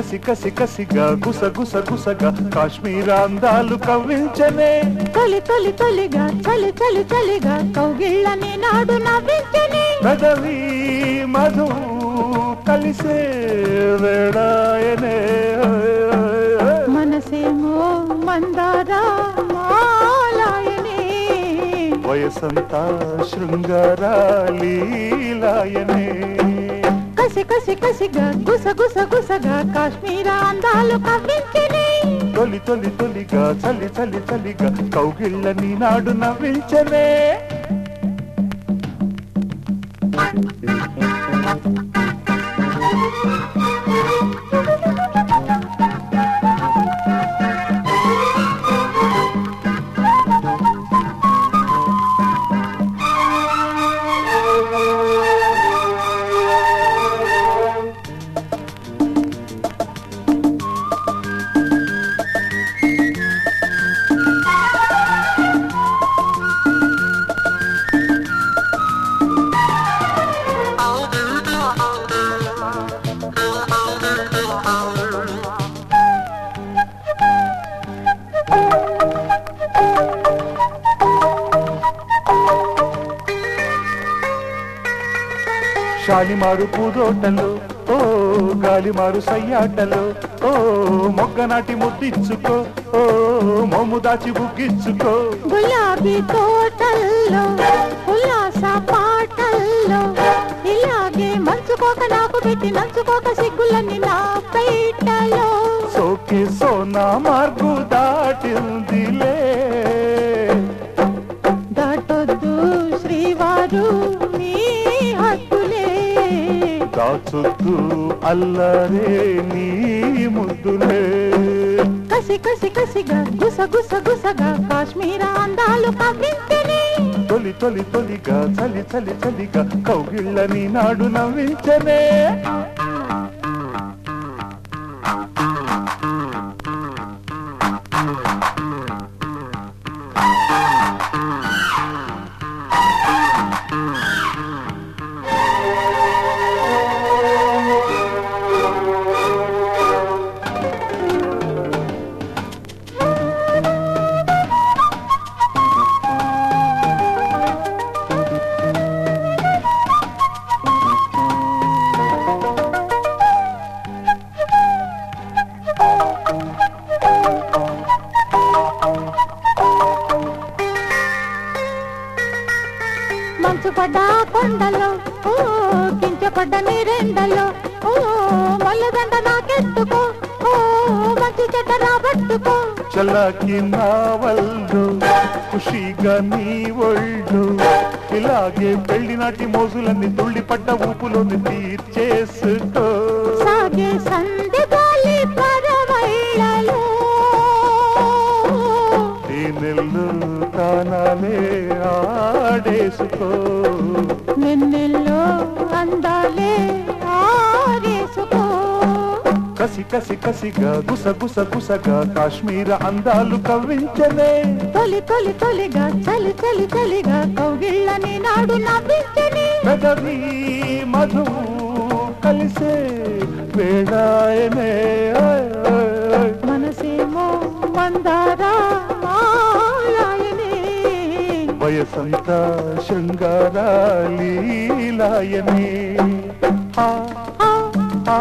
కసి కసి కసిగా గుస గుస గుసగా కాశ్మీర అందాలు కవ్వించనే తొలి తొలి తొలిగా చలి చలి చలిగా కౌగిళ్ళని నాడు నవ్వించనే పెదవి మధు కలిసే వేడాయనే మనసేమో మందారా మాలాయనే వయసంతా శృంగారాలీలాయనే కసి కసి కసిగా గుస గుస గుసగా కాశ్మీర అందాలు కవ్వించనే తొలి తొలి తొలిగా చలి చలి చలిగా కౌగిళ్ళని నాడు నవ్వించనే శాలిమారు పూదోటలు ఓ గాలిమారు సయ్యాటలు ఓ మొగ్గనాటి ముద్దిచ్చుకో ఓ మొమ్ము దాచి బుగ్గిచ్చుకో గులాబీ తోటల్లో ఉల్లాస పాటల్లో ఇలాగే మంచుకోక నాకు పెట్టి నంచుకోక సిగ్గులని నా పైటలో సోకి సోనా మార్గు దాటిందిలే దాటొద్దు శ్రీవారు నీ హద్దులే దాచుద్దు అల్లరే నీ ముద్దులే కసి కసి కసిగా గుస గుస గుసగా కాశ్మీర అందాలు కవ్వించనే తొలి తొలి తొలిగా చలి చలి చలిగా కౌగిళ్ళని నాడు నవ్వించనే మంచుపడ్డ కొండలో ఓ కించపడ్డ నీరెండలో ఓ మల్లదండ నాకెత్తుకో ఓ మంచి చెడ్డ రాబట్టుకో చల్లకి నావల్లు ఖుషిగా నీ ఒళ్ళు ఇలాగే పెళ్లి నాటి మోజులన్నీ తుళ్ళిపడ్డ ఊపులోని తీర్చేసుకో సాగే సంధి గాలి పరవైళ్ళలో తేనెల్లు తానాలే ఆడేసుకో వెన్నెల్లో అందాలే ఆరేసుకో కసి కసి కసిగా గుస గుస గుసగా కాశ్మీర అందాలు కవ్వించనే తొలి తొలి తొలిగా చలి చలి చలిగా కౌగిళ్ళని నాడు నవ్వించనే పెదవి మధు కలిసే వేడాయనే మనసేమో మందారా మాలాయనే వయసంతా శృంగారాలీలాయనే ఆ ఆ ఆ